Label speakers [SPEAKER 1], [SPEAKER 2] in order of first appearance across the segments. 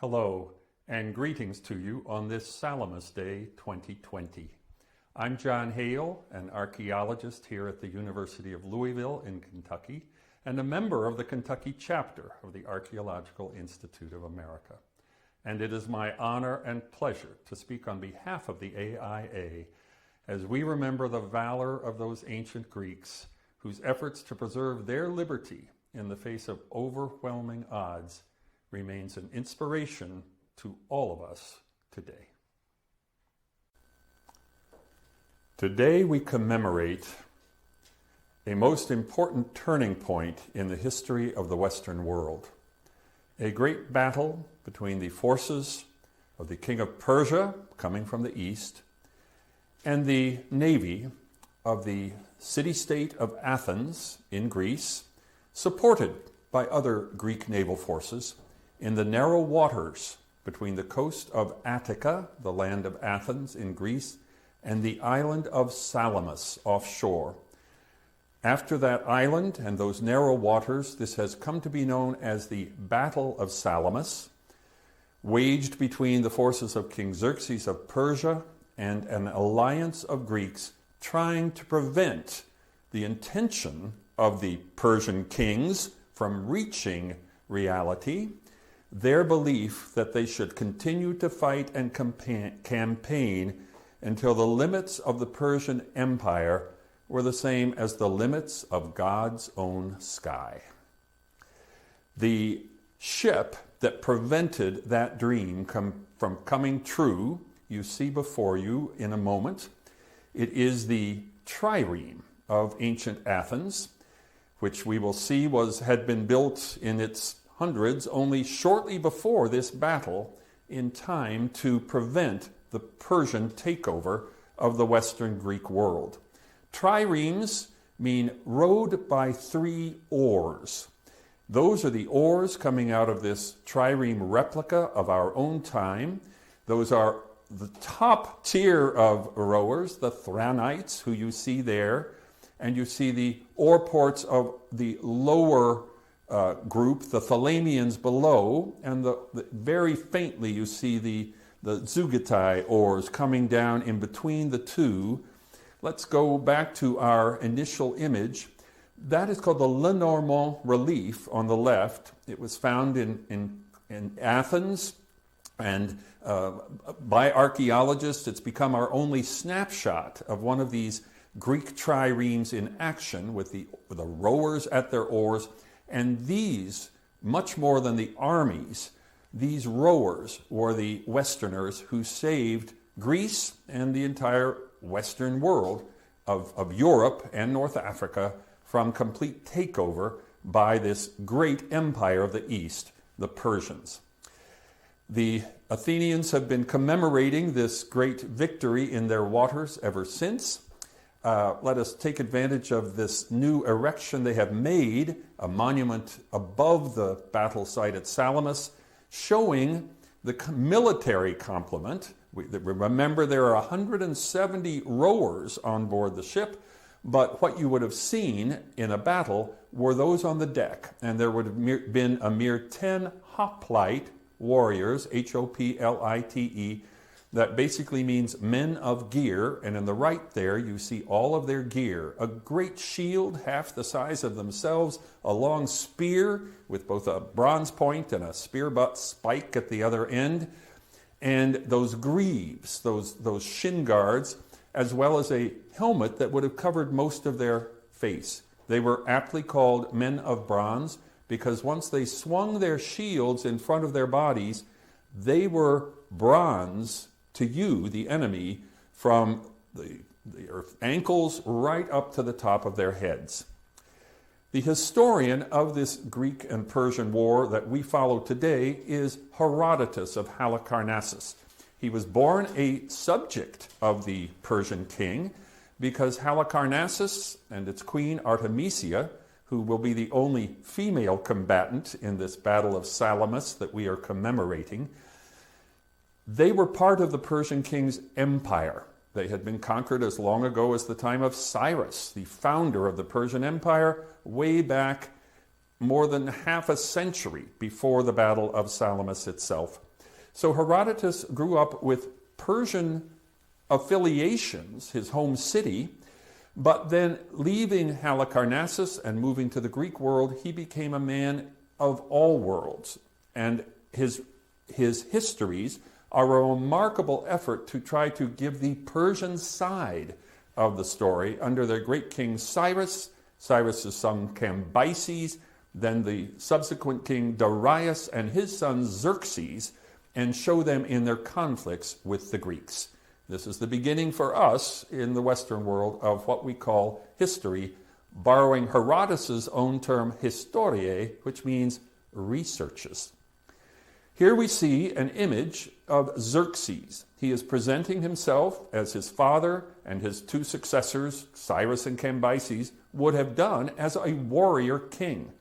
[SPEAKER 1] Hello, and greetings to you on this Salamis Day 2020. I'm John Hale, an archaeologist here at the University of Louisville in Kentucky, and a member of the Kentucky chapter of the Archaeological Institute of America. And it is my honor and pleasure to speak on behalf of the AIA as we remember the valor of those ancient Greeks whose efforts to preserve their liberty in the face of overwhelming odds remains an inspiration to all of us today. Today we commemorate a most important turning point in the history of the Western world. A great battle between the forces of the king of Persia, coming from the east, and the navy of the city-state of Athens in Greece, supported by other Greek naval forces, in the narrow waters between the coast of Attica, the land of Athens in Greece, and the island of Salamis offshore. After that island and those narrow waters, this has come to be known as the Battle of Salamis, waged between the forces of King Xerxes of Persia and an alliance of Greeks trying to prevent the intention of the Persian kings from reaching reality, their belief that they should continue to fight and campaign until the limits of the Persian Empire were the same as the limits of God's own sky. The ship that prevented that dream from coming true, you see before you in a moment. It is the TRIREME of ancient Athens, which we will see had been built in its hundreds only shortly before this battle in time to prevent the Persian takeover of the Western Greek world. Triremes mean rowed by 3 oars. Those are the oars coming out of this trireme replica of our own time. Those are the top tier of rowers, the Thranites, who you see there, and you see the oar ports of the lower group, the Thelemians below, and very faintly you see the Zugatai oars coming down in between the two. Let's go back to our initial image. That is called the Lenormand relief on the left. It was found in Athens, and by archaeologists, it's become our only snapshot of one of these Greek triremes in action with the rowers at their oars. And these, much more than the armies, these rowers were the Westerners who saved Greece and the entire Western world of Europe and North Africa from complete takeover by this great empire of the East, the Persians. The Athenians have been commemorating this great victory in their waters ever since. Let us take advantage of this new erection they have made, a monument above the battle site at Salamis, showing the military complement. Remember, there are 170 rowers on board the ship, but what you would have seen in a battle were those on the deck, and there would have been a mere 10 hoplite warriors, Hoplite, that basically means men of gear, and in the right there you see all of their gear. A great shield, half the size of themselves, a long spear with both a bronze point and a spear butt spike at the other end, and those greaves, those shin guards, as well as a helmet that would have covered most of their face. They were aptly called men of bronze because once they swung their shields in front of their bodies, they were bronze to you, the enemy, from their ankles right up to the top of their heads. The historian of this Greek and Persian war that we follow today is Herodotus of Halicarnassus. He was born a subject of the Persian king because Halicarnassus and its queen Artemisia, who will be the only female combatant in this Battle of Salamis that we are commemorating, they were part of the Persian king's empire. They had been conquered as long ago as the time of Cyrus, the founder of the Persian Empire, way back more than half a century before the Battle of Salamis itself. So Herodotus grew up with Persian affiliations, his home city, but then leaving Halicarnassus and moving to the Greek world, he became a man of all worlds. And his histories are a remarkable effort to try to give the Persian side of the story under their great king Cyrus, Cyrus's son Cambyses, then the subsequent king Darius and his son Xerxes, and show them in their conflicts with the Greeks. This is the beginning for us in the Western world of what we call history, borrowing Herodotus' own term historiae, which means researches. Here we see an image of Xerxes. He is presenting himself as his father and his two successors, Cyrus and Cambyses, would have done as a warrior king.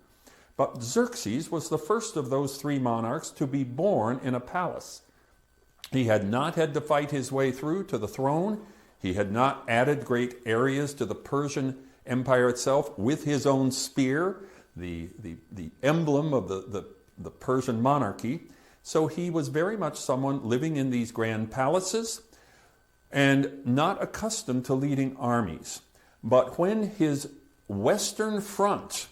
[SPEAKER 1] But Xerxes was the first of those three monarchs to be born in a palace. He had not had to fight his way through to the throne. He had not added great areas to the Persian Empire itself with his own spear, the emblem of the Persian monarchy. So he was very much someone living in these grand palaces and not accustomed to leading armies. But when his Western front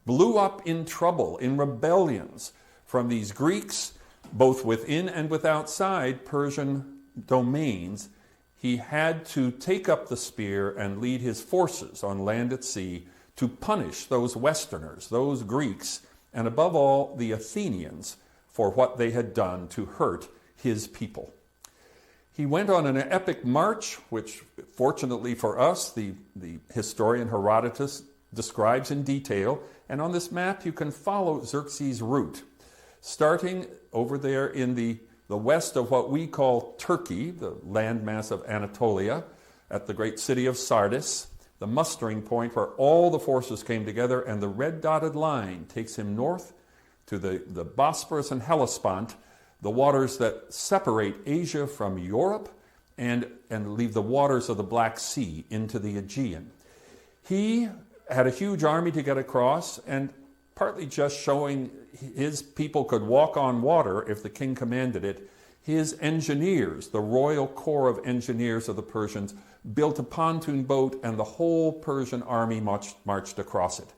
[SPEAKER 1] blew up in trouble, in rebellions from these Greeks, both within and outside Persian domains, he had to take up the spear and lead his forces on land at sea to punish those Westerners, those Greeks, and above all the Athenians, for what they had done to hurt his people. He went on an epic march, which fortunately for us, the historian Herodotus describes in detail, and on this map you can follow Xerxes' route, starting over there in the west of what we call Turkey, the landmass of Anatolia, at the great city of Sardis, the mustering point where all the forces came together, and the red dotted line takes him north to the Bosporus and Hellespont, the waters that separate Asia from Europe and leave the waters of the Black Sea into the Aegean. He had a huge army to get across, and partly just showing his people could walk on water if the king commanded it, his engineers, the royal corps of engineers of the Persians, built a pontoon boat, and the whole Persian army marched across it.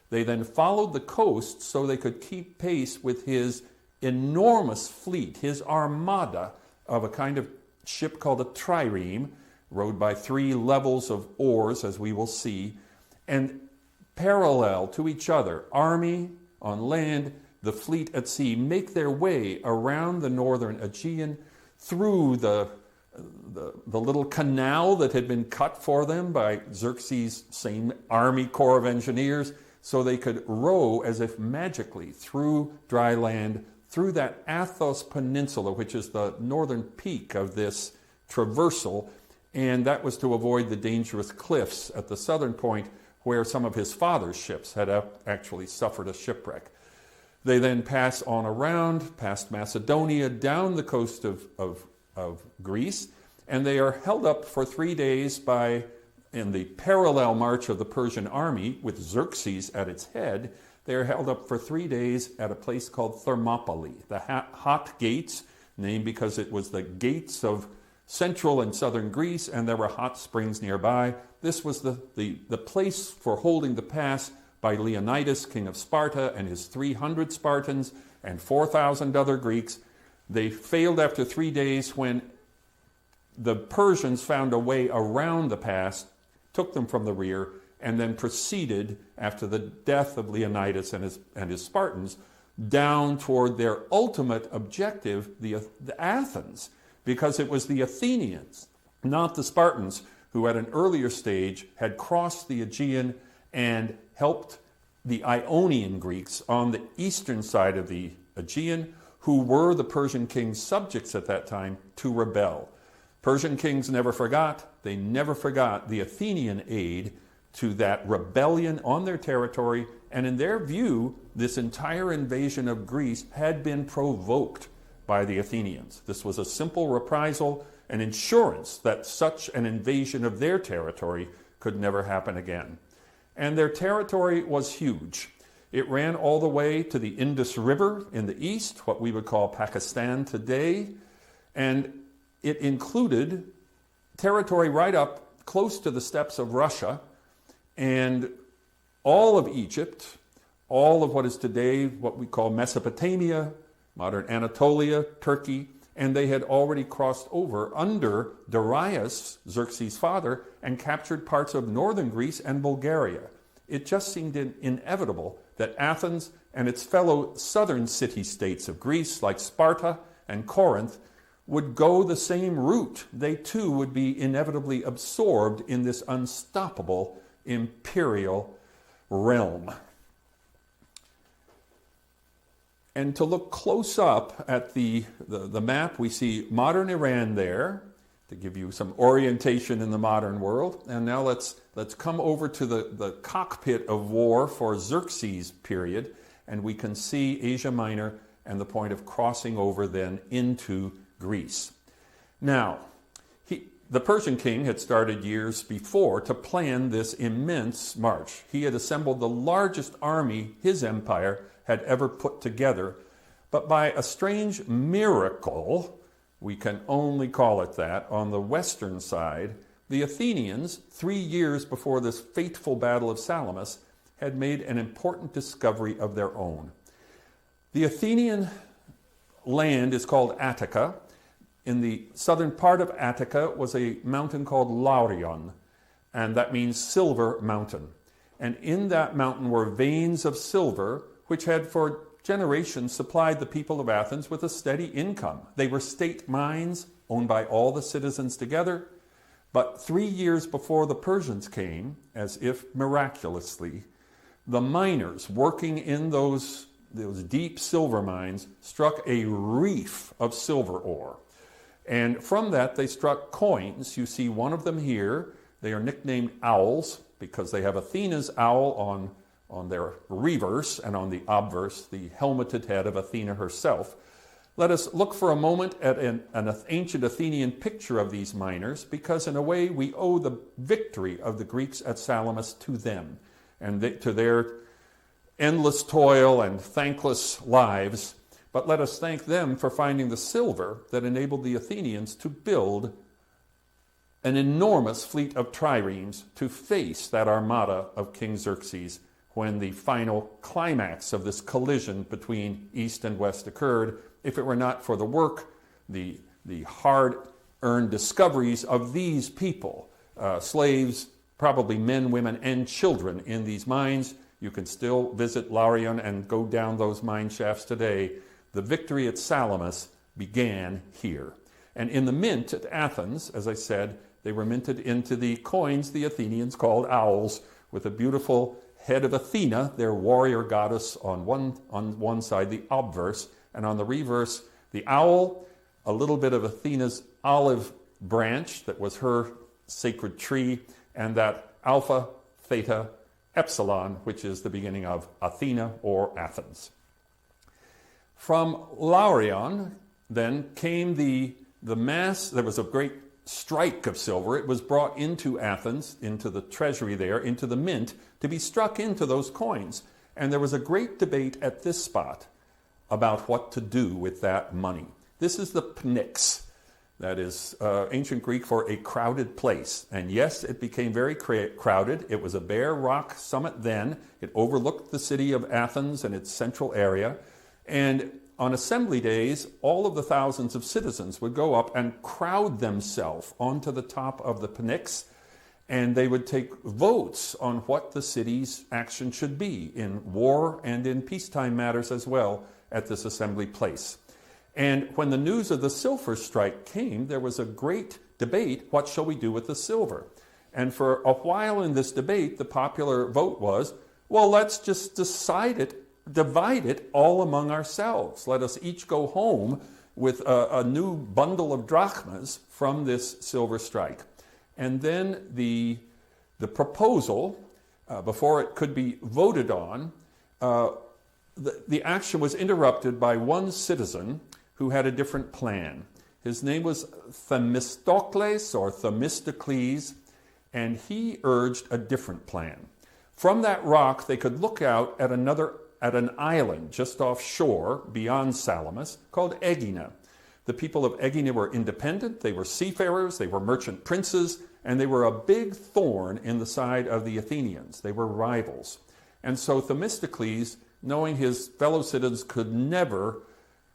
[SPEAKER 1] They then followed the coast so they could keep pace with his enormous fleet, his armada of a kind of ship called a trireme, rowed by three levels of oars, as we will see, and parallel to each other, army on land, the fleet at sea, make their way around the northern Aegean through the little canal that had been cut for them by Xerxes' same army corps of engineers, so they could row as if magically through dry land, through that Athos Peninsula, which is the northern peak of this traversal, and that was to avoid the dangerous cliffs at the southern point where some of his father's ships had actually suffered a shipwreck. They then pass on around, past Macedonia, down the coast of Greece, and they are held up for 3 days in the parallel march of the Persian army, with Xerxes at its head. They are held up for 3 days at a place called Thermopylae, the hot gates, named because it was the gates of central and southern Greece, and there were hot springs nearby. This was the place for holding the pass by Leonidas, king of Sparta, and his 300 Spartans and 4,000 other Greeks. They failed after 3 days when the Persians found a way around the pass, took them from the rear, and then proceeded, after the death of Leonidas and his Spartans, down toward their ultimate objective, the Athens, because it was the Athenians, not the Spartans, who at an earlier stage had crossed the Aegean and helped the Ionian Greeks on the eastern side of the Aegean, who were the Persian king's subjects at that time, to rebel. Persian kings never forgot. They never forgot the Athenian aid to that rebellion on their territory, and in their view, this entire invasion of Greece had been provoked by the Athenians. This was a simple reprisal, an insurance that such an invasion of their territory could never happen again. And their territory was huge. It ran all the way to the Indus River in the east, what we would call Pakistan today, and it included territory right up close to the steppes of Russia, and all of Egypt, all of what is today what we call Mesopotamia, modern Anatolia, Turkey, and they had already crossed over under Darius, Xerxes' father, and captured parts of northern Greece and Bulgaria. It just seemed inevitable that Athens and its fellow southern city-states of Greece, like Sparta and Corinth, would go the same route. They too would be inevitably absorbed in this unstoppable imperial realm. And to look close up at the map, we see modern Iran there, to give you some orientation in the modern world. And now let's come over to the cockpit of war for Xerxes' period, and we can see Asia Minor and the point of crossing over then into Greece. Now, the Persian king had started years before to plan this immense march. He had assembled the largest army his empire had ever put together, but by a strange miracle, we can only call it that, on the western side, the Athenians, 3 years before this fateful Battle of Salamis, had made an important discovery of their own. The Athenian land is called Attica. In the southern part of Attica was a mountain called Laurion, and that means silver mountain. And in that mountain were veins of silver, which had for generations supplied the people of Athens with a steady income. They were state mines owned by all the citizens together. But 3 years before the Persians came, as if miraculously, the miners working in those deep silver mines struck a reef of silver ore. And from that, they struck coins. You see one of them here. They are nicknamed owls because they have Athena's owl on their reverse, and on the obverse, the helmeted head of Athena herself. Let us look for a moment at an ancient Athenian picture of these miners, because in a way we owe the victory of the Greeks at Salamis to them, and to their endless toil and thankless lives. But let us thank them for finding the silver that enabled the Athenians to build an enormous fleet of triremes to face that armada of King Xerxes when the final climax of this collision between East and West occurred. If it were not for the work, the hard-earned discoveries of these people, slaves, probably men, women, and children in these mines. You can still visit Laurion and go down those mine shafts today. The victory at Salamis began here. And in the mint at Athens, as I said, they were minted into the coins the Athenians called owls, with a beautiful head of Athena, their warrior goddess, on one side, the obverse, and on the reverse, the owl, a little bit of Athena's olive branch that was her sacred tree, and that alpha, theta, epsilon, which is the beginning of Athena or Athens. From Laurion, then, came the mass. There was a great strike of silver. It was brought into Athens, into the treasury there, into the mint, to be struck into those coins. And there was a great debate at this spot about what to do with that money. This is the PNYX. That is ancient Greek for a crowded place. And yes, it became very crowded. It was a bare rock summit then. It overlooked the city of Athens and its central area. And on assembly days, all of the thousands of citizens would go up and crowd themselves onto the top of the PNYX, and they would take votes on what the city's action should be in war and in peacetime matters as well at this assembly place. And when the news of the silver strike came, there was a great debate, what shall we do with the silver? And for a while in this debate, the popular vote was, well, let's just divide it all among ourselves. Let us each go home with a new bundle of drachmas from this silver strike. And then the proposal, before it could be voted on, the action was interrupted by one citizen who had a different plan. His name was THEMISTOCLES or THEMISTOCLES, and he urged a different plan. From that rock, they could look out at an island just offshore beyond Salamis called Aegina. The people of Aegina were independent, they were seafarers, they were merchant princes, and they were a big thorn in the side of the Athenians. They were rivals. And so Themistocles, knowing his fellow citizens could never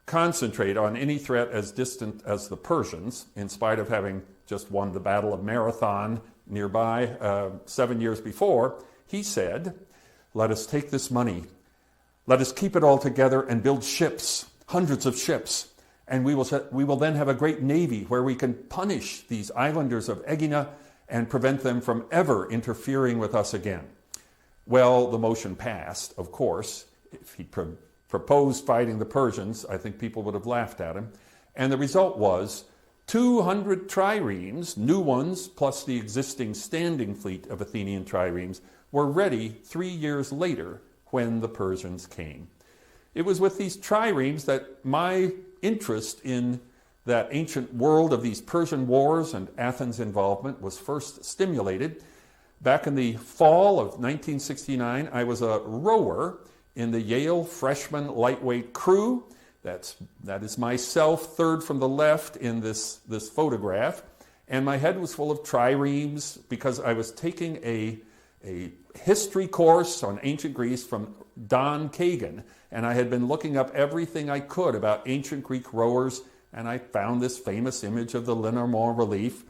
[SPEAKER 1] concentrate on any threat as distant as the Persians, in spite of having just won the Battle of Marathon nearby 7 years before, he said, "Let us take this money, let us keep it all together and build ships, hundreds of ships, and we will then have a great navy where we can punish these islanders of Aegina and prevent them from ever interfering with us again." Well, the motion passed, of course. If he proposed fighting the Persians, I think people would have laughed at him. And the result was 200 triremes, new ones, plus the existing standing fleet of Athenian triremes, were ready 3 years later when the Persians came. It was with these triremes that my interest in that ancient world of these Persian wars and Athens' involvement was first stimulated. Back in the fall of 1969, I was a rower in the Yale freshman lightweight crew. That is myself, third from the left in this photograph. And my head was full of triremes because I was taking a history course on ancient Greece from Don Kagan. And I had been looking up everything I could about ancient Greek rowers, and I found this famous image of the Lenormand relief.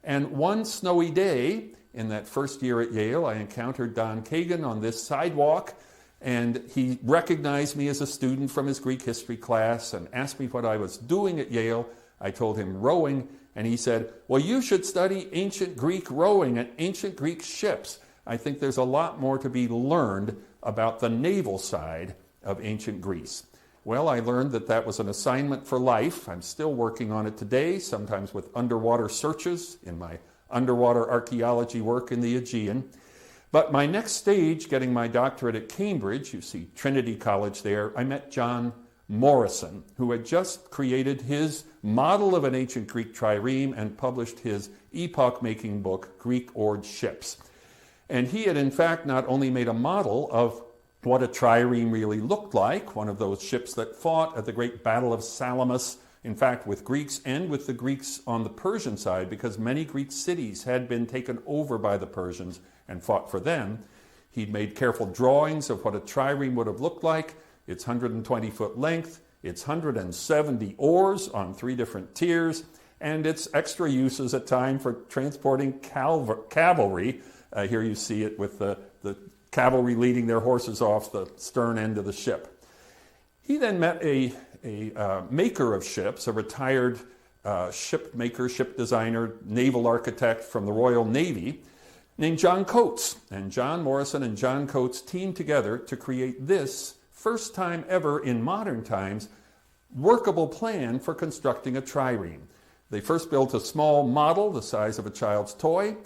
[SPEAKER 1] And one snowy day in that first year at Yale, I encountered Don Kagan on this sidewalk, and he recognized me as a student from his Greek history class and asked me what I was doing at Yale. I told him rowing, and he said, "Well, you should study ancient Greek rowing and ancient Greek ships. I think there's a lot more to be learned about the naval side of ancient Greece." Well, I learned that that was an assignment for life. I'm still working on it today, sometimes with underwater searches in my underwater archaeology work in the Aegean. But my next stage, getting my doctorate at Cambridge, you see Trinity College there, I met John Morrison, who had just created his model of an ancient Greek trireme and published his epoch-making book, Greek Oared Ships. And he had in fact not only made a model of what a trireme really looked like, one of those ships that fought at the great Battle of Salamis, in fact with Greeks and with the Greeks on the Persian side, because many Greek cities had been taken over by the Persians and fought for them. He'd made careful drawings of what a trireme would have looked like. It's 120-foot length, it's 170 oars on 3 different tiers, and its extra uses at time for transporting cavalry. Here you see it with the cavalry leading their horses off the stern end of the ship. He then met a maker of ships, a retired ship maker, ship designer, naval architect from the Royal Navy, named John Coates. And John Morrison and John Coates teamed together to create this, first time ever in modern times, workable plan for constructing a trireme. They first built a small model the size of a child's toy.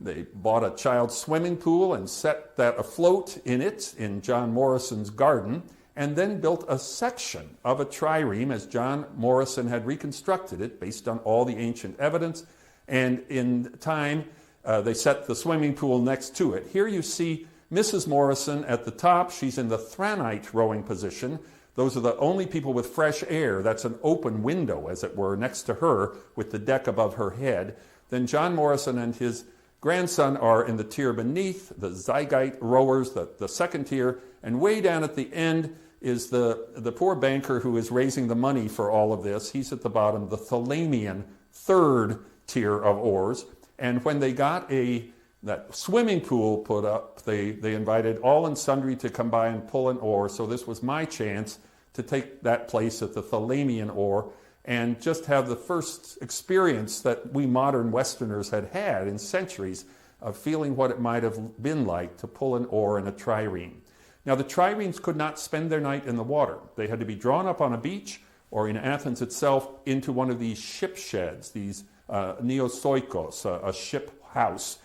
[SPEAKER 1] They bought a child's swimming pool and set that afloat in it in John Morrison's garden, and then built a section of a trireme as John Morrison had reconstructed it based on all the ancient evidence. And in time, they set the swimming pool next to it. Here you see Mrs. Morrison at the top. She's in the Thranite rowing position. Those are the only people with fresh air. That's an open window, as it were, next to her with the deck above her head. Then John Morrison and his grandson are in the tier beneath, the Zygite rowers, the second tier. And way down at the end is the poor banker who is raising the money for all of this. He's at the bottom, the Thelemian third tier of oars. And when they got that swimming pool put up, they invited all and sundry to come by and pull an oar. So this was my chance to take that place at the Thelemian oar and just have the first experience that we modern Westerners had in centuries of feeling what it might have been like to pull an oar in a trireme. Now, the triremes could not spend their night in the water. They had to be drawn up on a beach or in Athens itself into one of these ship sheds, these neosoikos, a ship house.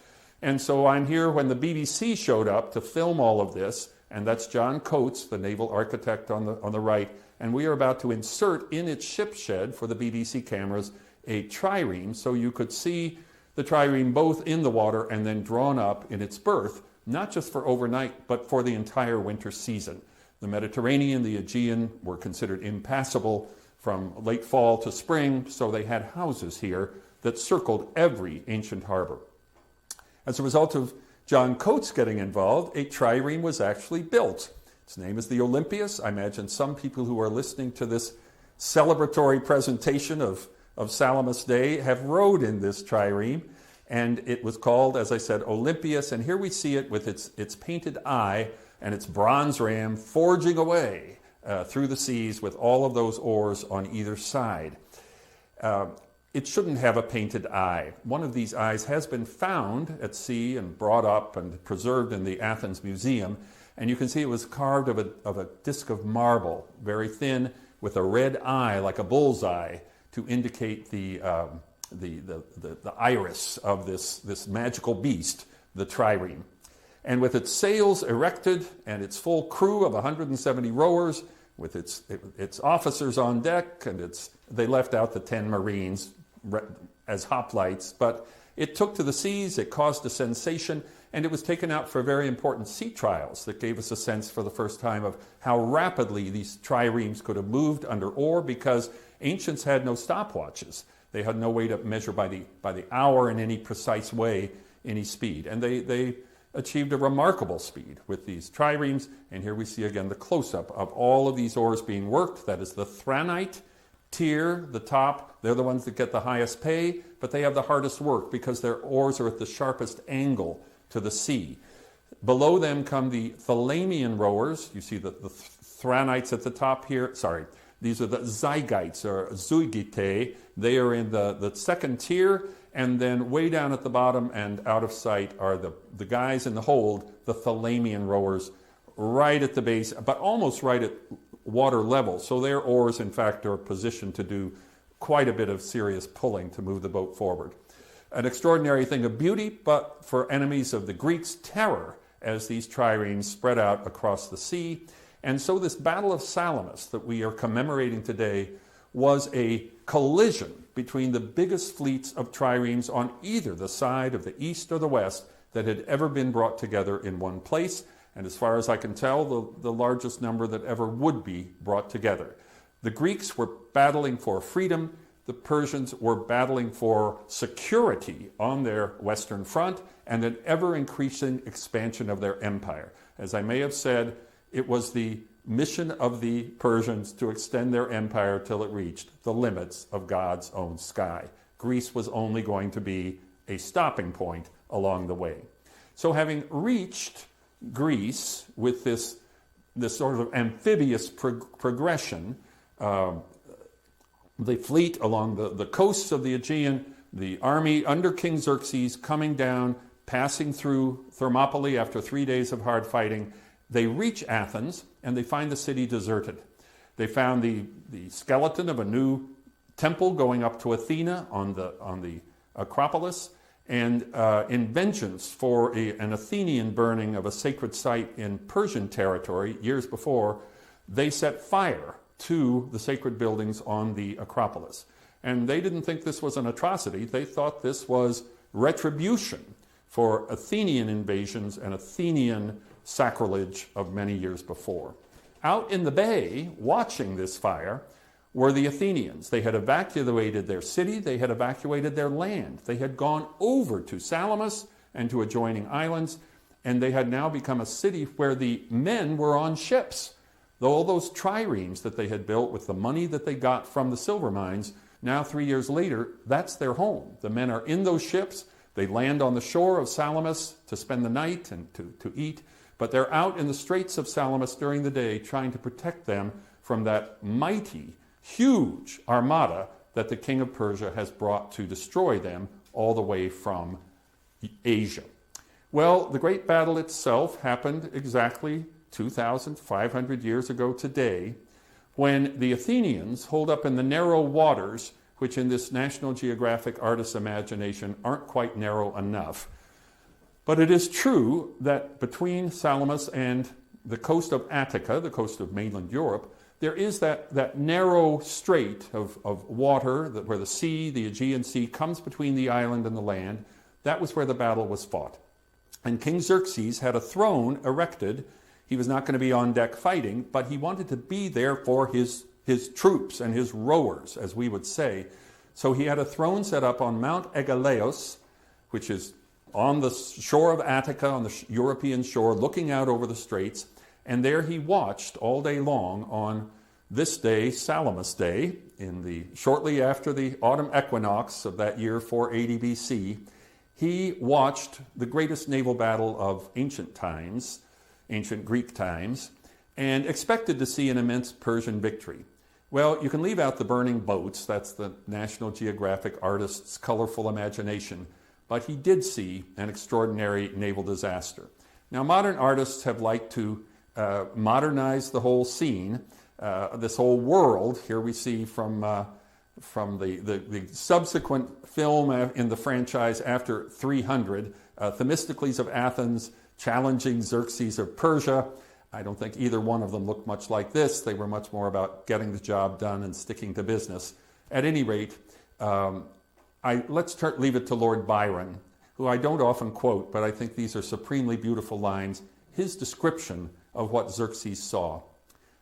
[SPEAKER 1] And so I'm here when the BBC showed up to film all of this, and that's John Coates, the naval architect on the right, and we are about to insert in its ship shed for the BBC cameras a trireme, so you could see the trireme both in the water and then drawn up in its berth, not just for overnight, but for the entire winter season. The Mediterranean, the Aegean were considered impassable from late fall to spring, so they had houses here that circled every ancient harbor. As a result of John Coates getting involved, a trireme was actually built. Its name is the Olympias. I imagine some people who are listening to this celebratory presentation of Salamis Day have rowed in this trireme, and it was called, as I said, Olympias, and here we see it with its painted eye and its bronze ram forging away through the seas with all of those oars on either side. It shouldn't have a painted eye. One of these eyes has been found at sea and brought up and preserved in the Athens Museum, and you can see it was carved of a disc of marble, very thin, with a red eye like a bullseye to indicate the iris of this magical beast, the trireme. And with its sails erected and its full crew of 170 rowers, with its officers on deck, and they left out the 10 marines as hoplites, but it took to the seas, it caused a sensation, and it was taken out for very important sea trials that gave us a sense for the first time of how rapidly these triremes could have moved under oar, because ancients had no stopwatches. They had no way to measure by the hour in any precise way any speed. And they achieved a remarkable speed with these triremes. And here we see again the close-up of all of these oars being worked. That is the thranite tier, the top. They're the ones that get the highest pay, but they have the hardest work because their oars are at the sharpest angle to the sea. Below them come the Thelemian rowers. You see the thranites at the top here. Sorry, these are the zygites or zuigite. They are in the second tier, and then way down at the bottom and out of sight are the guys in the hold, the Thelemian rowers, right at the base, but almost right at water level. So their oars, in fact, are positioned to do quite a bit of serious pulling to move the boat forward. An extraordinary thing of beauty, but for enemies of the Greeks, terror, as these triremes spread out across the sea. And so this Battle of Salamis that we are commemorating today was a collision between the biggest fleets of triremes on either the side of the east or the west that had ever been brought together in one place, and as far as I can tell, the largest number that ever would be brought together. The Greeks were battling for freedom. The Persians were battling for security on their western front and an ever-increasing expansion of their empire. As I may have said, it was the mission of the Persians to extend their empire till it reached the limits of God's own sky. Greece was only going to be a stopping point along the way. So having reached Greece with this sort of amphibious progression, the fleet along the coasts of the Aegean, the army under King Xerxes coming down, passing through Thermopylae after 3 days of hard fighting, they reach Athens and they find the city deserted. They found the skeleton of a new temple going up to Athena on the Acropolis, and in vengeance for an Athenian burning of a sacred site in Persian territory years before, they set fire to the sacred buildings on the Acropolis. And they didn't think this was an atrocity. They thought this was retribution for Athenian invasions and Athenian sacrilege of many years before. Out in the bay, watching this fire, were the Athenians. They had evacuated their city, they had evacuated their land. They had gone over to Salamis and to adjoining islands, and they had now become a city where the men were on ships. All those triremes that they had built with the money that they got from the silver mines, now 3 years later, that's their home. The men are in those ships. They land on the shore of Salamis to spend the night and to eat, but they're out in the straits of Salamis during the day trying to protect them from that mighty, huge armada that the king of Persia has brought to destroy them all the way from Asia. Well, the great battle itself happened exactly 2,500 years ago today, when the Athenians holed up in the narrow waters, which in this National Geographic artist's imagination aren't quite narrow enough. But it is true that between Salamis and the coast of Attica, the coast of mainland Europe, there is that narrow strait of water where the sea, the Aegean Sea, comes between the island and the land. That was where the battle was fought. And King Xerxes had a throne erected. He was not going to be on deck fighting, but he wanted to be there for his troops and his rowers, as we would say. So he had a throne set up on Mount Aegaleos, which is on the shore of Attica, on the European shore, looking out over the straits. And there he watched all day long on this day, Salamis Day, shortly after the autumn equinox of that year, 480 BC. He watched the greatest naval battle of ancient times, ancient Greek times, and expected to see an immense Persian victory. Well, you can leave out the burning boats. That's the National Geographic artist's colorful imagination. But he did see an extraordinary naval disaster. Now, modern artists have liked to modernize the whole scene, this whole world. Here we see from the subsequent film in the franchise after 300, Themistocles of Athens challenging Xerxes of Persia. I don't think either one of them looked much like this. They were much more about getting the job done and sticking to business. At any rate, let's leave it to Lord Byron, who I don't often quote, but I think these are supremely beautiful lines. His description of what Xerxes saw.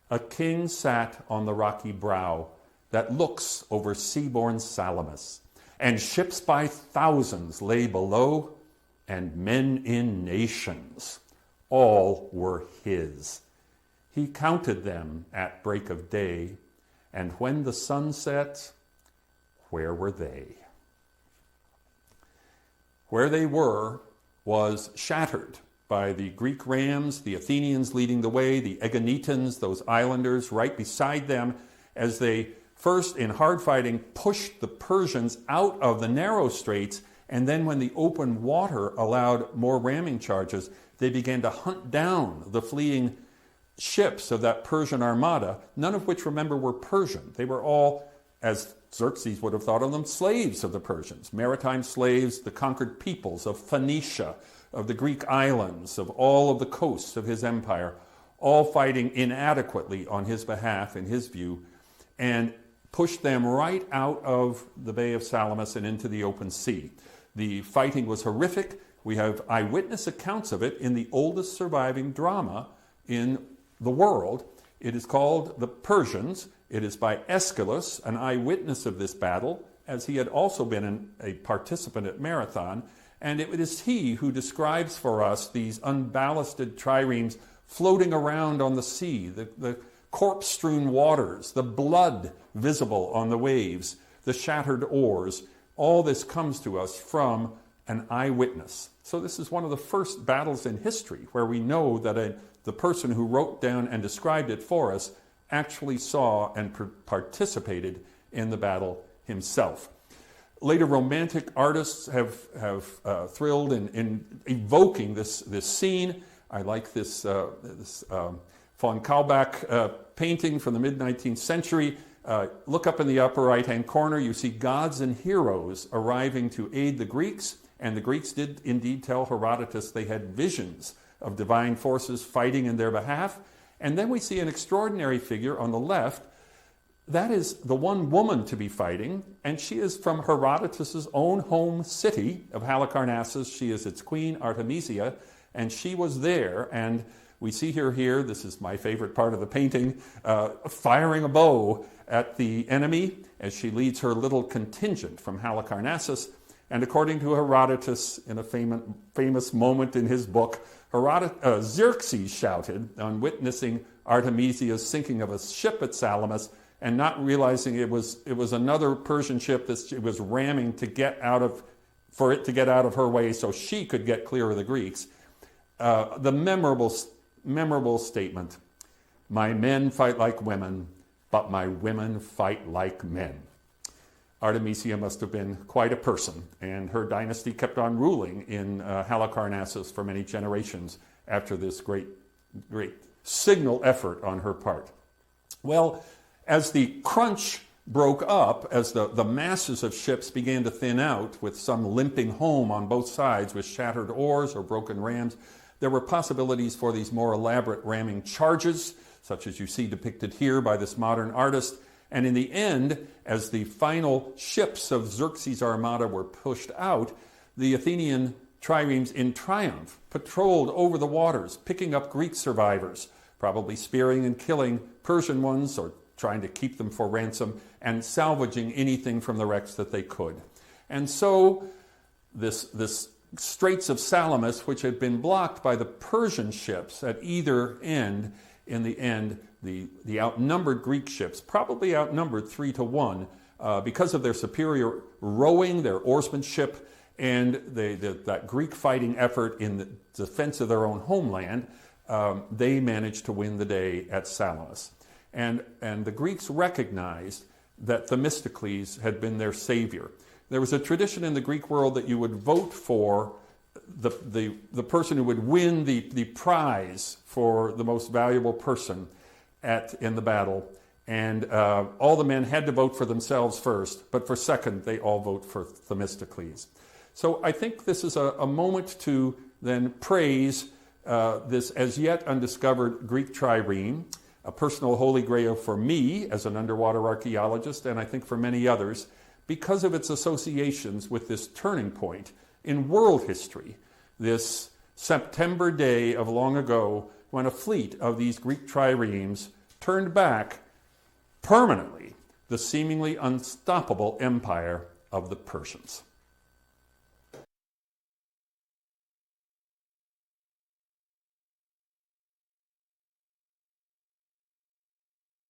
[SPEAKER 1] A king sat on the rocky brow that looks over sea-born Salamis, and ships by thousands lay below, and men in nations. All were his. He counted them at break of day, and when the sun set, where were they? Where they were was shattered by the Greek rams, the Athenians leading the way, the Aeginetans, those islanders right beside them, as they first in hard fighting pushed the Persians out of the narrow straits, and then when the open water allowed more ramming charges, they began to hunt down the fleeing ships of that Persian armada, none of which, remember, were Persian. They were all, as Xerxes would have thought of them, slaves of the Persians, maritime slaves, the conquered peoples of Phoenicia, of the Greek islands, of all of the coasts of his empire, all fighting inadequately on his behalf, in his view, and pushed them right out of the Bay of Salamis and into the open sea. The fighting was horrific. We have eyewitness accounts of it in the oldest surviving drama in the world. It is called The Persians. It is by Aeschylus, an eyewitness of this battle, as he had also been a participant at Marathon. And it is he who describes for us these unballasted triremes floating around on the sea, the corpse-strewn waters, the blood visible on the waves, the shattered oars. All this comes to us from an eyewitness. So this is one of the first battles in history where we know that the person who wrote down and described it for us actually saw and participated in the battle himself. Later Romantic artists have thrilled in evoking this scene. I like this von Kaulbach painting from the mid-19th century. Look up in the upper right-hand corner. You see gods and heroes arriving to aid the Greeks. And the Greeks did indeed tell Herodotus they had visions of divine forces fighting in their behalf. And then we see an extraordinary figure on the left. That is the one woman to be fighting, and she is from Herodotus' own home city of Halicarnassus. She is its queen, Artemisia, and she was there. And we see her here, this is my favorite part of the painting, firing a bow at the enemy as she leads her little contingent from Halicarnassus. And according to Herodotus, in a famous moment in his book, Xerxes shouted on witnessing Artemisia's sinking of a ship at Salamis, and not realizing it was another Persian ship that she was ramming for it to get out of her way so she could get clear of the Greeks. The memorable statement, "My men fight like women, but my women fight like men." Artemisia must have been quite a person, and her dynasty kept on ruling in Halicarnassus for many generations after this great signal effort on her part. Well, as the crunch broke up, as the masses of ships began to thin out, with some limping home on both sides with shattered oars or broken rams, there were possibilities for these more elaborate ramming charges, such as you see depicted here by this modern artist. And in the end, as the final ships of Xerxes' armada were pushed out, the Athenian triremes in triumph patrolled over the waters, picking up Greek survivors, probably spearing and killing Persian ones or trying to keep them for ransom, and salvaging anything from the wrecks that they could. And so this Straits of Salamis, which had been blocked by the Persian ships at either end, in the end, the outnumbered Greek ships, probably outnumbered 3-1, because of their superior rowing, their oarsmanship, and that Greek fighting effort in the defense of their own homeland, they managed to win the day at Salamis. And the Greeks recognized that Themistocles had been their savior. There was a tradition in the Greek world that you would vote for the person who would win the prize for the most valuable person in the battle. And all the men had to vote for themselves first, but for second, they all vote for Themistocles. So I think this is a moment to then praise this as yet undiscovered Greek trireme, a personal holy grail for me as an underwater archaeologist, and I think for many others, because of its associations with this turning point in world history, this September day of long ago when a fleet of these Greek triremes turned back permanently the seemingly unstoppable empire of the Persians.